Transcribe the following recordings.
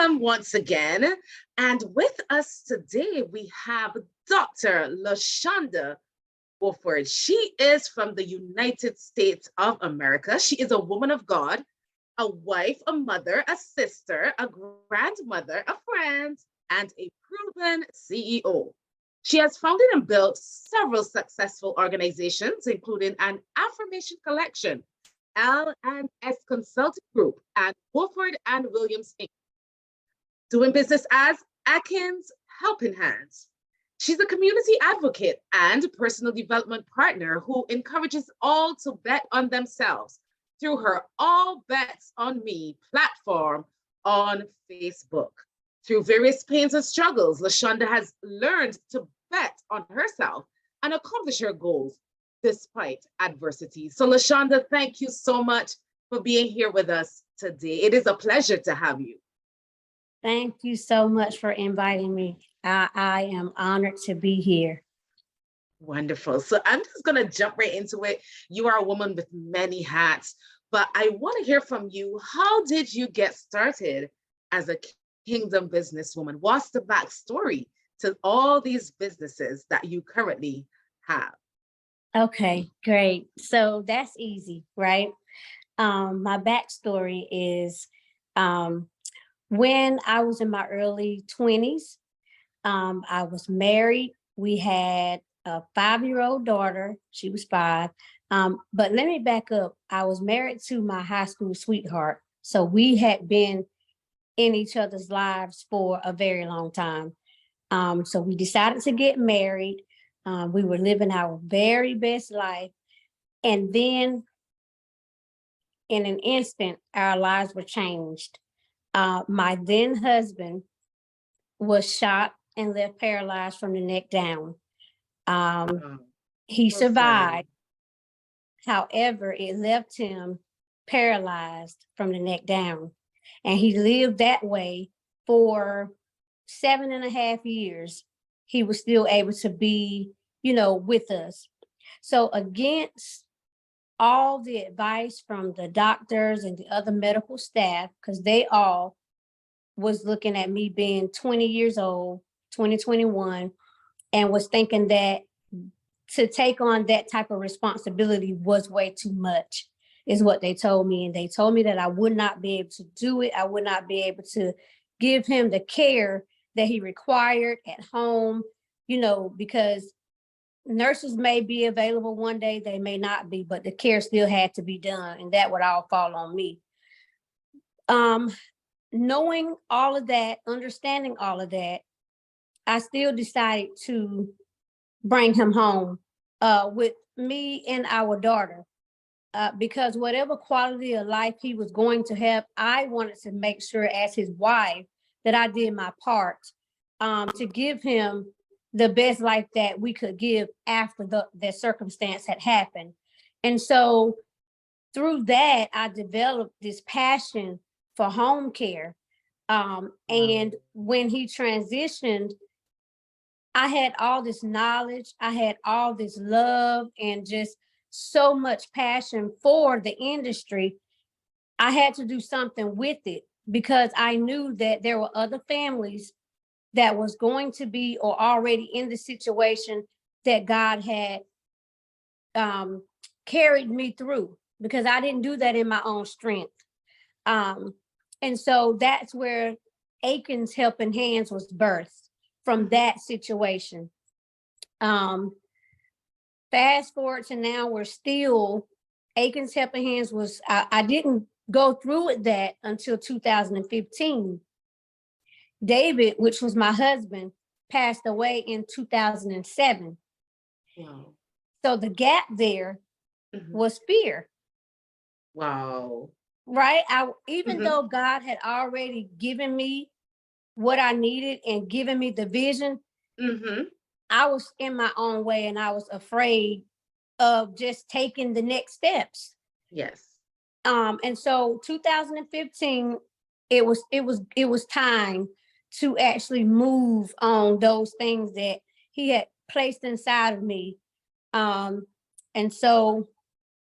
Welcome once again. And with us today, we have Dr. Lashonda Wofford. She is from the United States of America. She is a woman of God, a wife, a mother, a sister, a grandmother, a friend, and a proven CEO. She has founded and built several successful organizations, including an affirmation collection, L&S Consulting Group, and Wofford and Williams Inc. Doing business as Atkins Helping Hands. She's a community advocate and personal development partner who encourages all to bet on themselves through her All Bets on Me platform on Facebook. Through various pains and struggles, Lashonda has learned to bet on herself and accomplish her goals despite adversity. So Lashonda, thank you so much for being here with us today. It is a pleasure to have you. Thank you so much for inviting me. I am honored to be here. Wonderful. So I'm just going to jump right into it. You are a woman with many hats, but I want to hear from you. How did you get started as a kingdom businesswoman? What's the backstory to all these businesses that you currently have? Okay, great. So that's easy, right? My backstory is when I was in my early 20s, I was married. We had a 5-year-old daughter. She was 5. But let me back up. I was married to my high school sweetheart. So we had been in each other's lives for a very long time. So we decided to get married. We were living our very best life. And then in an instant, our lives were changed. My then husband was shot and left paralyzed from the neck down. He survived. However, it left him paralyzed from the neck down. And he lived that way for 7.5 years. He was still able to be, with us. So against all the advice from the doctors and the other medical staff, because they all was looking at me being 20 years old, 2021, and was thinking that to take on that type of responsibility was way too much, is what they told me. And they told me that I would not be able to do it. I would not be able to give him the care that he required at home, because nurses may be available one day, they may not be, but the care still had to be done, and that would all fall on me. Knowing all of that, understanding all of that, I still decided to bring him home with me and our daughter, because whatever quality of life he was going to have, I wanted to make sure as his wife that I did my part to give him the best life that we could give after the circumstance had happened. And so through that, I developed this passion for home care. And when he transitioned, I had all this knowledge, I had all this love and just so much passion for the industry. I had to do something with it because I knew that there were other families that was going to be or already in the situation that God had carried me through, because I didn't do that in my own strength. And so that's where Atkins Helping Hands was birthed, from that situation. Fast forward to now, we're still, Atkins Helping Hands was, I didn't go through with that until 2015. David, which was my husband, passed away in 2007. Wow. So the gap there was fear. Wow. Right? Even though God had already given me what I needed and given me the vision, I was in my own way and I was afraid of just taking the next steps. Yes. And so 2015, it was time to actually move on those things that he had placed inside of me. And so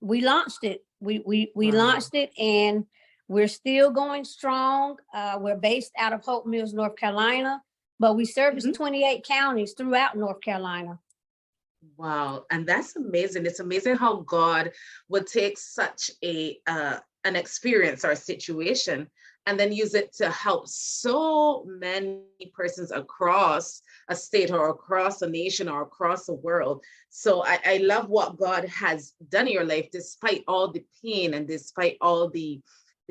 we launched it. We launched it, and We're still going strong. We're based out of Hope Mills, North Carolina, but we service Mhm. 28 counties throughout North Carolina. Wow, and that's amazing. It's amazing how God would take such a an experience or a situation and then use it to help so many persons across a state or across a nation or across the world. So I love what God has done in your life, despite all the pain and despite all the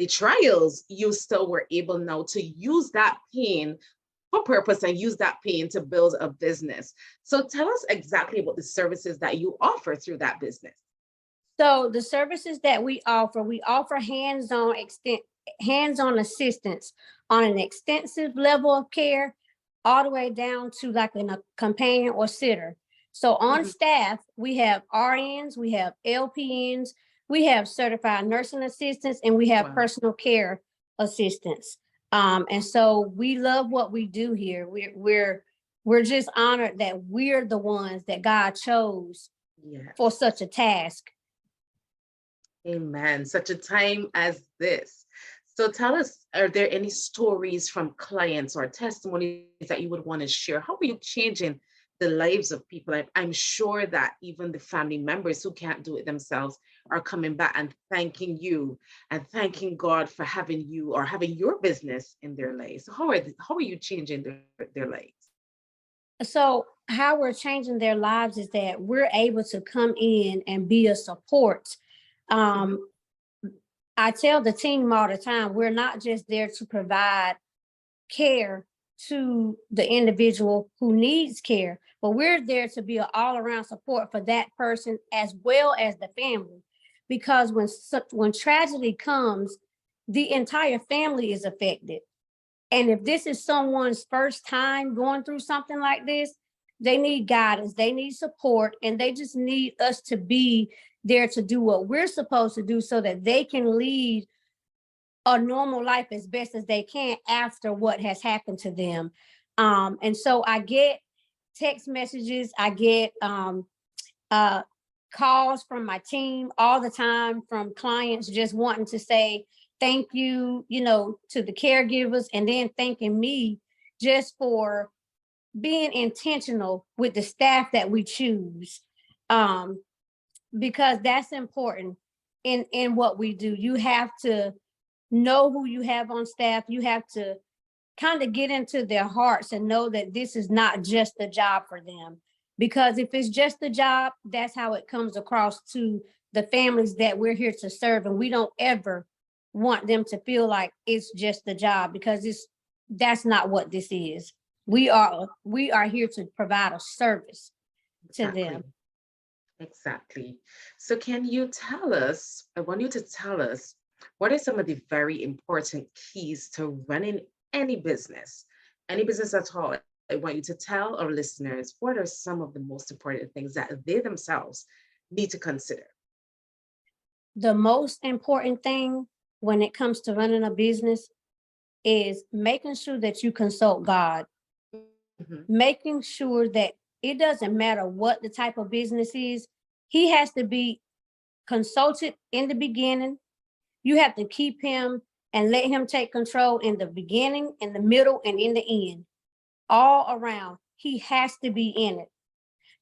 trials, you still were able now to use that pain for purpose and use that pain to build a business. So tell us exactly about the services that you offer through that business. So the services that we offer hands-on assistance on an extensive level of care, all the way down to like a companion or sitter. So on Mhm. staff, we have RNs, we have LPNs, we have certified nursing assistants, and we have Wow. personal care assistants. And so we love what we do here. We're just honored that we're the ones that God chose for Yes. such a task. Amen. Such a time as this. So tell us, are there any stories from clients or testimonies that you would want to share? How are you changing the lives of people? I'm sure that even the family members who can't do it themselves are coming back and thanking you and thanking God for having you or having your business in their lives. So how are you changing their lives? So how we're changing their lives is that we're able to come in and be a support. Mhm. Um, I tell the team all the time, we're not just there to provide care to the individual who needs care, but we're there to be an all-around support for that person as well as the family. Because when tragedy comes, the entire family is affected. And if this is someone's first time going through something like this, they need guidance, they need support, and they just need us to be there to do what we're supposed to do so that they can lead a normal life as best as they can after what has happened to them. And so I get text messages, I get uh, calls from my team all the time from clients just wanting to say thank you, to the caregivers, and then thanking me just for being intentional with the staff that we choose. Um, because that's important in what we do. You have to know who you have on staff. You have to kind of get into their hearts and know that this is not just a job for them. Because if it's just a job, that's how it comes across to the families that we're here to serve. And we don't ever want them to feel like it's just a job, because that's not what this is. We are here to provide a service to them. Exactly. Exactly. So can you tell us, I want you to tell us, what are some of the very important keys to running any business at all? I want you to tell our listeners what are some of the most important things that they themselves need to consider. The most important thing when it comes to running a business is making sure that you consult God, Mhm. making sure that it doesn't matter what the type of business is, he has to be consulted in the beginning. You have to keep him and let him take control in the beginning, in the middle, and in the end. All around, he has to be in it,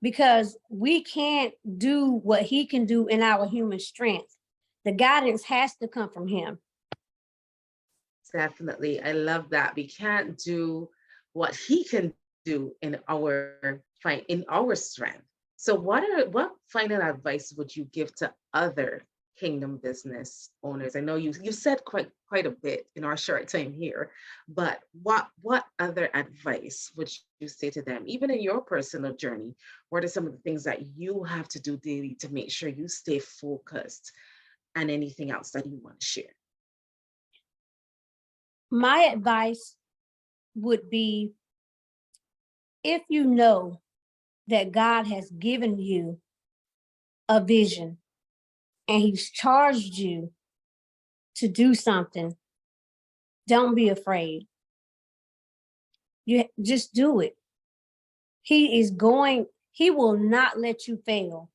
because we can't do what he can do in our human strength. The guidance has to come from him. Definitely. I love that. We can't do what he can do in our strength. So what final advice would you give to other kingdom business owners? I know you said quite a bit in our short time here, but what other advice would you say to them, even in your personal journey? What are some of the things that you have to do daily to make sure you stay focused, and anything else that you want to share? My advice would be, if you know that God has given you a vision and he's charged you to do something, don't be afraid. You just do it. He will not let you fail.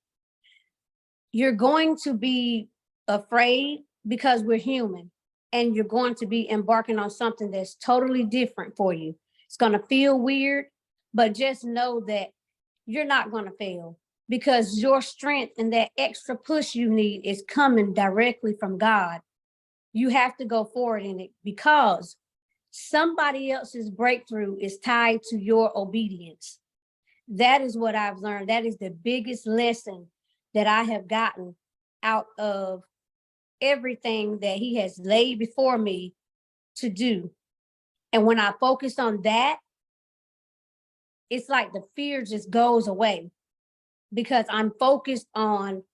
You're going to be afraid because we're human. and you're going to be embarking on something that's totally different for you. It's going to feel weird, but just know that you're not going to fail, because your strength and that extra push you need is coming directly from God. You have to go forward in it, because somebody else's breakthrough is tied to your obedience. That is what I've learned. That is the biggest lesson that I have gotten out of everything that he has laid before me to do. And when I focus on that, it's like the fear just goes away, because I'm focused on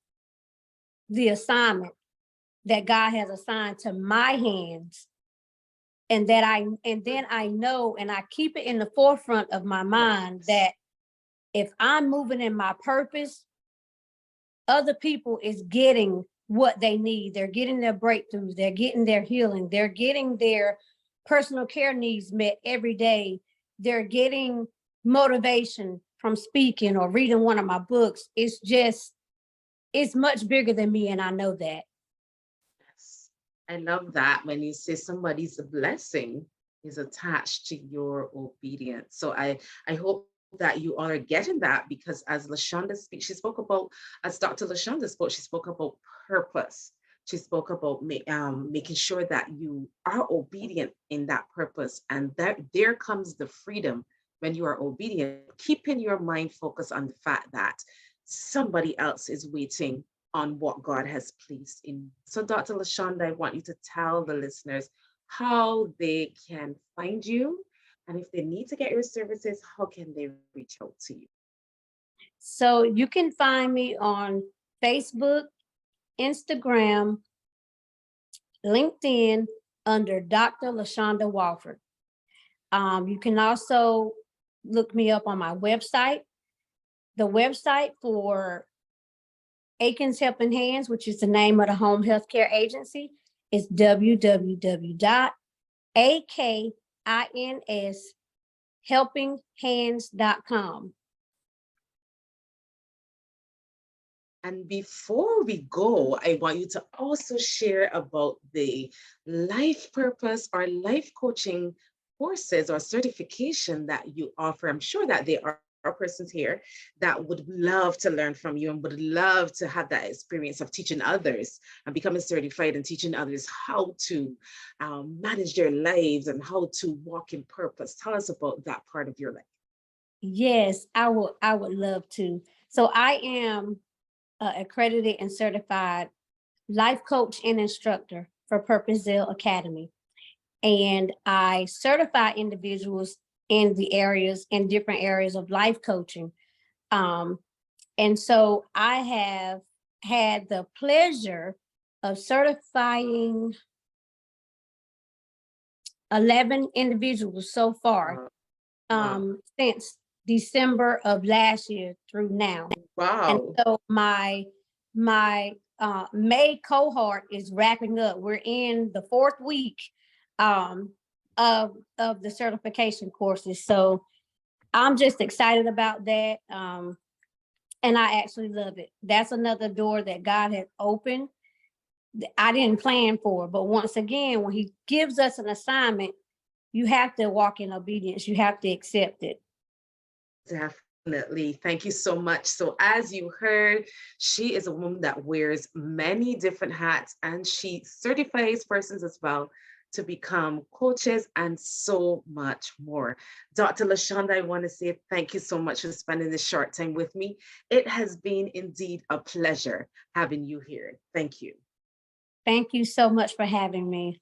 the assignment that God has assigned to my hands. And then I know, and I keep it in the forefront of my mind, that if I'm moving in my purpose, other people is getting what they need. They're getting their breakthroughs, they're getting their healing, they're getting their personal care needs met every day. They're getting motivation from speaking or reading one of my books. It's much bigger than me, and I know that. Yes. I love that when you say somebody's blessing is attached to your obedience. So I hope that you are getting that, because as Lashonda speaks, she spoke about, as Dr. Lashonda spoke, she spoke about purpose. She spoke about making sure that you are obedient in that purpose. And that there comes the freedom when you are obedient, keeping your mind focused on the fact that somebody else is waiting on what God has placed in you. So, Dr. Lashonda, I want you to tell the listeners how they can find you. And if they need to get your services, how can they reach out to you? So you can find me on Facebook, Instagram, LinkedIn under Dr. Lashonda Wofford. You can also look me up on my website. The website for Aikens Helping Hands, which is the name of the home healthcare agency, is www.akinshelpinghands.com. And before we go, I want you to also share about the life purpose or life coaching courses or certification that you offer. I'm sure that there are persons here that would love to learn from you and would love to have that experience of teaching others and becoming certified and teaching others how to manage their lives and how to walk in purpose. Tell us about that part of your life. Yes, I would love to. So I am accredited and certified life coach and instructor for Purpose Zeal Academy. And I certify individuals in different areas of life coaching. And so I have had the pleasure of certifying 11 individuals so far, since December of last year through now. Wow. And so my May cohort is wrapping up. We're in the 4th week of the certification courses. So I'm just excited about that. And I actually love it. That's another door that God has opened that I didn't plan for. But once again, when he gives us an assignment, you have to walk in obedience. You have to accept it. Definitely. Thank you so much. So as you heard, she is a woman that wears many different hats, and she certifies persons as well to become coaches and so much more. Dr. Lashonda, I want to say thank you so much for spending this short time with me. It has been indeed a pleasure having you here. Thank you. Thank you so much for having me.